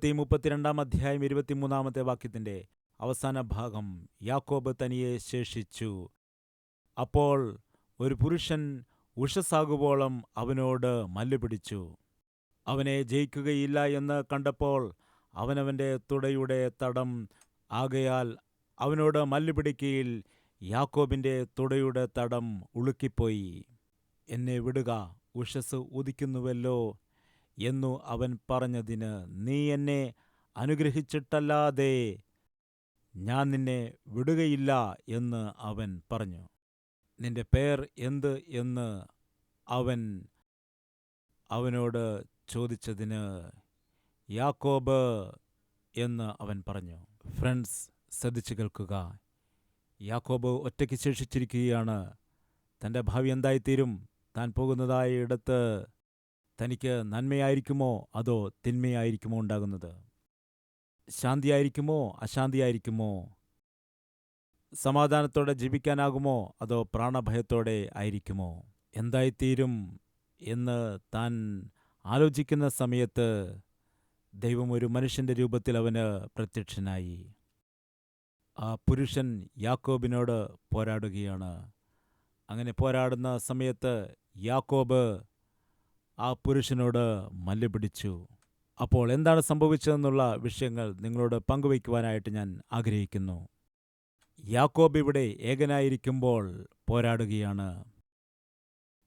ഉൽപ്പത്തി 32 23 വാക്യത്തിൻ്റെ അവസാന ഭാഗം. യാക്കോബ് തനിയെ ശേഷിച്ചു. അപ്പോൾ ഒരു പുരുഷൻ ഉഷസ്സാകുവോളം അവനോട് മല്ലുപിടിച്ചു. അവനെ ജയിക്കുകയില്ല എന്ന് കണ്ടപ്പോൾ അവനവൻ്റെ തുടയുടെ തടം ആകയാൽ അവനോട് മല്ലുപിടിക്കയിൽ യാക്കോബിൻ്റെ തുടയുടെ തടം ഉളുക്കിപ്പോയി. എന്നെ വിടുക, ഉഷസ് ഉദിക്കുന്നുവല്ലോ എന്നു അവൻ പറഞ്ഞതിന്, നീ എന്നെ അനുഗ്രഹിച്ചിട്ടല്ലാതെ ഞാൻ നിന്നെ വിടുകയില്ല എന്ന് അവൻ പറഞ്ഞു. നിന്റെ പേർ എന്ത് എന്ന് അവൻ അവനോട് ചോദിച്ചതിന്, യാക്കോബ് എന്ന് അവൻ പറഞ്ഞു. ഫ്രണ്ട്സ്, ശ്രദ്ധിച്ചു കേൾക്കുക. യാക്കോബ് ഒറ്റയ്ക്ക് ശേഷിച്ചിരിക്കുകയാണ്. തൻ്റെ ഭാവി എന്തായിത്തീരും? താൻ പോകുന്നതായ ഇടത്ത് തനിക്ക് നന്മയായിരിക്കുമോ അതോ തിന്മയായിരിക്കുമോ ഉണ്ടാകുന്നത്? ശാന്തിയായിരിക്കുമോ അശാന്തിയായിരിക്കുമോ? സമാധാനത്തോടെ ജീവിക്കാനാകുമോ അതോ പ്രാണഭയത്തോടെ ആയിരിക്കുമോ? എന്തായിത്തീരും എന്ന് താൻ ആലോചിക്കുന്ന സമയത്ത് ദൈവം ഒരു മനുഷ്യൻ്റെ രൂപത്തിൽ അവന് പ്രത്യക്ഷനായി. ആ പുരുഷൻ യാക്കോബിനോട് പോരാടുകയാണ്. അങ്ങനെ പോരാടുന്ന സമയത്ത് യാക്കോബ് ആ പുരുഷനോട് മല്ലുപിടിച്ചു. അപ്പോൾ എന്താണ് സംഭവിച്ചതെന്നുള്ള വിഷയങ്ങൾ നിങ്ങളോട് പങ്കുവയ്ക്കുവാനായിട്ട് ഞാൻ ആഗ്രഹിക്കുന്നു. യാക്കോബ് ഇവിടെ ഏകനായിരിക്കുമ്പോൾ പോരാടുകയാണ്.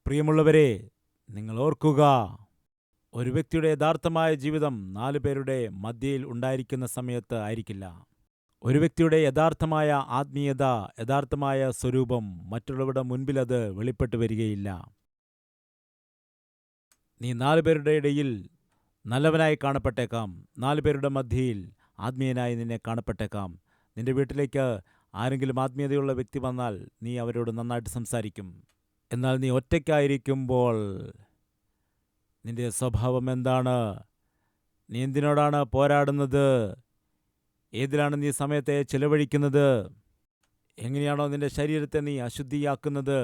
പ്രിയമുള്ളവരെ, നിങ്ങൾ ഓർക്കുക, ഒരു വ്യക്തിയുടെ യഥാർത്ഥമായ ജീവിതം 4 പേരുടെ മധ്യയിൽ ഉണ്ടായിരിക്കുന്ന സമയത്ത് ആയിരിക്കില്ല. ഒരു വ്യക്തിയുടെ യഥാർത്ഥമായ ആത്മീയത, യഥാർത്ഥമായ സ്വരൂപം മറ്റുള്ളവരുടെ മുൻപിൽ അത് വെളിപ്പെട്ടു വരികയില്ല. നീ 4 പേരുടെ ഇടയിൽ നല്ലവനായി കാണപ്പെട്ടേക്കാം. 4 പേരുടെ മധ്യയിൽ ആത്മീയനായി നിന്നെ കാണപ്പെട്ടേക്കാം. നിന്റെ വീട്ടിലേക്ക് ആരെങ്കിലും ആത്മീയതയുള്ള വ്യക്തി വന്നാൽ നീ അവരോട് നന്നായിട്ട് സംസാരിക്കും. എന്നാൽ നീ ഒറ്റയ്ക്കായിരിക്കുമ്പോൾ നിന്റെ സ്വഭാവം എന്താണ്? നീ എന്തിനോടാണ് പോരാടുന്നത്? ഏതിലാണ് നീ സമയത്തെ ചെലവഴിക്കുന്നത്? എങ്ങനെയാണോ നിന്റെ ശരീരത്തെ നീ അശുദ്ധിയാക്കുന്നത്?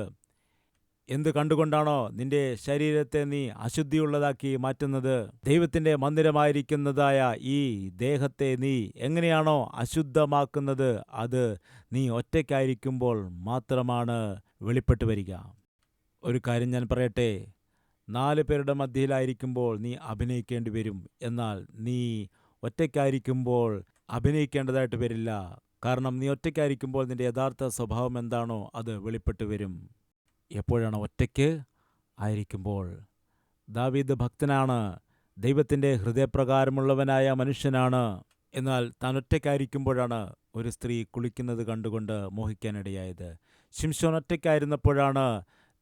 എന്ത് കണ്ടുകൊണ്ടാണോ നിന്റെ ശരീരത്തെ നീ അശുദ്ധിയുള്ളതാക്കി മാറ്റുന്നത്? ദൈവത്തിൻ്റെ മന്ദിരമായിരിക്കുന്നതായ ഈ ദേഹത്തെ നീ എങ്ങനെയാണോ അശുദ്ധമാക്കുന്നത്? അത് നീ ഒറ്റയ്ക്കായിരിക്കുമ്പോൾ മാത്രമാണ് വെളിപ്പെട്ടു വരിക. ഒരു കാര്യം ഞാൻ പറയട്ടെ, 4 പേരുടെ മധ്യയിലായിരിക്കുമ്പോൾ നീ അഭിനയിക്കേണ്ടി വരും. എന്നാൽ നീ ഒറ്റയ്ക്കായിരിക്കുമ്പോൾ അഭിനയിക്കേണ്ടതായിട്ട് വരില്ല. കാരണം നീ ഒറ്റയ്ക്കായിരിക്കുമ്പോൾ നിന്റെ യഥാർത്ഥ സ്വഭാവം എന്താണോ അത് വെളിപ്പെട്ടു വരും. എപ്പോഴാണ്? ഒറ്റയ്ക്ക് ആയിരിക്കുമ്പോൾ. ദാവീദ് ഭക്തനാണ്, ദൈവത്തിൻ്റെ ഹൃദയപ്രകാരമുള്ളവനായ മനുഷ്യനാണ്. എന്നാൽ താൻ ഒറ്റയ്ക്കായിരിക്കുമ്പോഴാണ് ഒരു സ്ത്രീ കുളിക്കുന്നത് കണ്ടുകൊണ്ട് മോഹിക്കാനിടയായത്. ശിംശോൻ ഒറ്റയ്ക്കായിരുന്നപ്പോഴാണ്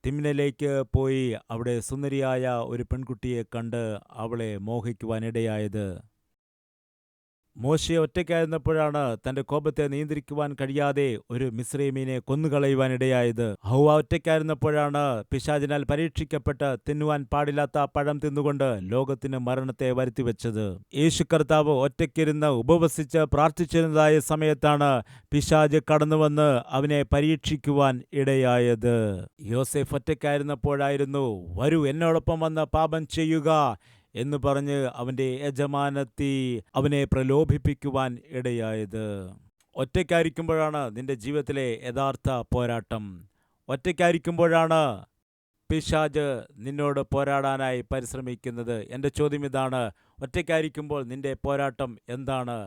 തിമ്നയിലേക്ക് പോയി അവിടെ സുന്ദരിയായ ഒരു പെൺകുട്ടിയെ കണ്ട് അവളെ മോഹിക്കുവാനിടയായത്. മോശെ ഒറ്റയ്ക്കായിരുന്നപ്പോഴാണ് തൻ്റെ കോപത്തെ നിയന്ത്രിക്കുവാൻ കഴിയാതെ ഒരു മിസ്രയീമിനെ കൊന്നുകളയുവാനിടയായത്. ഹൗവ ഒറ്റയ്ക്കായിരുന്നപ്പോഴാണ് പിശാചിനാൽ പരീക്ഷിക്കപ്പെട്ട് തിന്നുവാൻ പാടില്ലാത്ത പഴം തിന്നുകൊണ്ട് ലോകത്തിന് മരണത്തെ വരുത്തിവെച്ചത്. യേശു കർത്താവ് ഒറ്റയ്ക്കിരുന്ന് ഉപവസിച്ച് പ്രാർത്ഥിച്ചിരുന്നതായ സമയത്താണ് പിശാച് കടന്നുവന്ന് അവനെ പരീക്ഷിക്കുവാൻ ഇടയായത്. യോസേഫ് ഒറ്റയ്ക്കായിരുന്നപ്പോഴായിരുന്നു വരൂ എന്നോടൊപ്പം വന്ന് പാപം ചെയ്യുക എന്ന് പറഞ്ഞ് അവൻ്റെ യജമാനത്തി അവനെ പ്രലോഭിപ്പിക്കുവാൻ ഇടയായത്. ഒറ്റയ്ക്കായിരിക്കുമ്പോഴാണ് നിന്റെ ജീവിതത്തിലെ യഥാർത്ഥ പോരാട്ടം. ഒറ്റയ്ക്കായിരിക്കുമ്പോഴാണ് പിശാച് നിന്നോട് പോരാടാനായി പരിശ്രമിക്കുന്നത്. എൻ്റെ ചോദ്യം ഇതാണ്, ഒറ്റയ്ക്കായിരിക്കുമ്പോൾ നിന്റെ പോരാട്ടം എന്താണ്?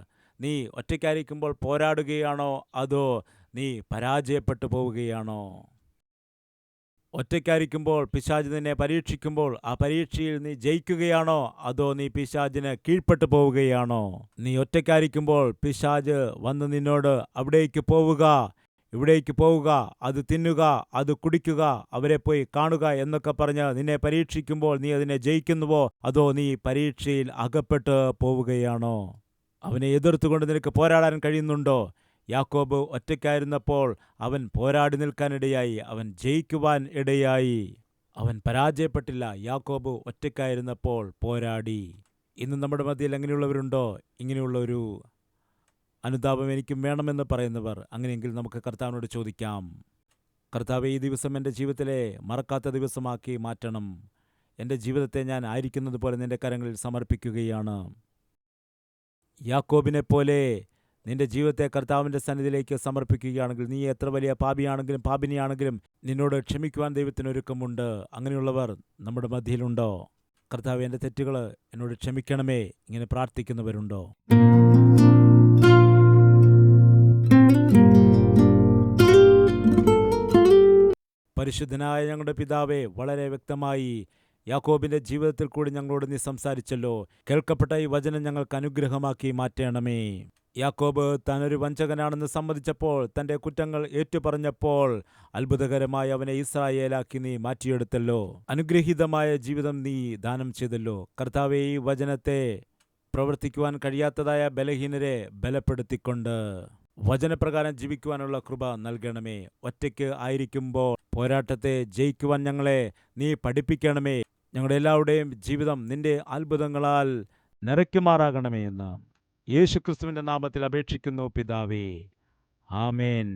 നീ ഒറ്റയ്ക്കായിരിക്കുമ്പോൾ പോരാടുകയാണോ അതോ നീ പരാജയപ്പെട്ടു പോവുകയാണോ? ഒറ്റയ്ക്കായിരിക്കുമ്പോൾ പിശാച് നിന്നെ പരീക്ഷിക്കുമ്പോൾ ആ പരീക്ഷയിൽ നീ ജയിക്കുകയാണോ അതോ നീ പിശാചിന് കീഴ്പ്പെട്ടു പോവുകയാണോ? നീ ഒറ്റയ്ക്കായിരിക്കുമ്പോൾ പിശാച് വന്ന് നിന്നോട് അവിടേക്ക് പോവുക, ഇവിടേക്ക് പോവുക, അത് തിന്നുക, അത് കുടിക്കുക, അവരെ പോയി കാണുക എന്നൊക്കെ പറഞ്ഞ് നിന്നെ പരീക്ഷിക്കുമ്പോൾ നീ അതിനെ ജയിക്കുന്നുവോ അതോ നീ പരീക്ഷയിൽ അകപ്പെട്ട് പോവുകയാണോ? അവനെ എതിർത്തുകൊണ്ട് നിനക്ക് പോരാടാൻ കഴിയുന്നുണ്ടോ? യാക്കോബ് ഒറ്റയ്ക്കായിരുന്നപ്പോൾ അവൻ പോരാടി നിൽക്കാനിടയായി, അവൻ ജയിക്കുവാൻ ഇടയായി. അവൻ പരാജയപ്പെട്ടില്ല. യാക്കോബ് ഒറ്റയ്ക്കായിരുന്നപ്പോൾ പോരാടി. ഇന്ന് നമ്മുടെ മധ്യയിൽ അങ്ങനെയുള്ളവരുണ്ടോ? ഇങ്ങനെയുള്ള ഒരു അനുതാപം എനിക്കും വേണമെന്ന് പറയുന്നവർ. അങ്ങനെയെങ്കിൽ നമുക്ക് കർത്താവിനോട് ചോദിക്കാം, കർത്താവേ, ഈ ദിവസം എൻ്റെ ജീവിതത്തിലെ മറക്കാത്ത ദിവസമാക്കി മാറ്റണം. എൻ്റെ ജീവിതത്തെ ഞാൻ ആയിരിക്കുന്നത് പോലെ നിൻ്റെ കരങ്ങളിൽ സമർപ്പിക്കുകയാണ്. യാക്കോബിനെ പോലെ നിന്റെ ജീവിതത്തെ കർത്താവിൻ്റെ സന്നിധിയിലേക്ക് സമർപ്പിക്കുകയാണെങ്കിൽ, നീ എത്ര വലിയ പാപിയാണെങ്കിലും പാപിനിയാണെങ്കിലും നിന്നോട് ക്ഷമിക്കുവാൻ ദൈവത്തിന് ഒരുക്കമുണ്ട്. അങ്ങനെയുള്ളവർ നമ്മുടെ മധ്യയിലുണ്ടോ? കർത്താവ്, എൻ്റെ തെറ്റുകൾ എന്നോട് ക്ഷമിക്കണമേ, ഇങ്ങനെ പ്രാർത്ഥിക്കുന്നവരുണ്ടോ? പരിശുദ്ധനായ ഞങ്ങളുടെ പിതാവേ, വളരെ വ്യക്തമായി യാക്കോബിന്റെ ജീവിതത്തിൽ കൂടി ഞങ്ങളോട് നീ സംസാരിച്ചല്ലോ. കേൾക്കപ്പെട്ട ഈ വചനം ഞങ്ങൾക്ക് അനുഗ്രഹമാക്കി മാറ്റണമേ. യാക്കോബ് താനൊരു വഞ്ചകനാണെന്ന് സമ്മതിച്ചപ്പോൾ, തൻ്റെ കുറ്റങ്ങൾ ഏറ്റുപറഞ്ഞപ്പോൾ, അത്ഭുതകരമായി അവനെ ഇസ്രായേലാക്കി നീ മാറ്റിയെടുത്തല്ലോ. അനുഗ്രഹീതമായ ജീവിതം നീ ദാനം ചെയ്തല്ലോ. കർത്താവേ, ഈ വചനത്തെ പ്രവർത്തിക്കുവാൻ കഴിയാത്തതായ ബലഹീനരെ ബലപ്പെടുത്തിക്കൊണ്ട് വചനപ്രകാരം ജീവിക്കുവാനുള്ള കൃപ നൽകണമേ. ഒറ്റയ്ക്ക് ആയിരിക്കുമ്പോൾ പോരാട്ടത്തെ ജയിക്കുവാൻ ഞങ്ങളെ നീ പഠിപ്പിക്കണമേ. ഞങ്ങളുടെ എല്ലാവരുടെയും ജീവിതം നിന്റെ അത്ഭുതങ്ങളാൽ നിറയ്ക്കുമാറാകണമേ എന്ന് യേശുക്രിസ്തുവിന്റെ നാമത്തിൽ അപേക്ഷിക്കുന്നു പിതാവേ. ആമേൻ.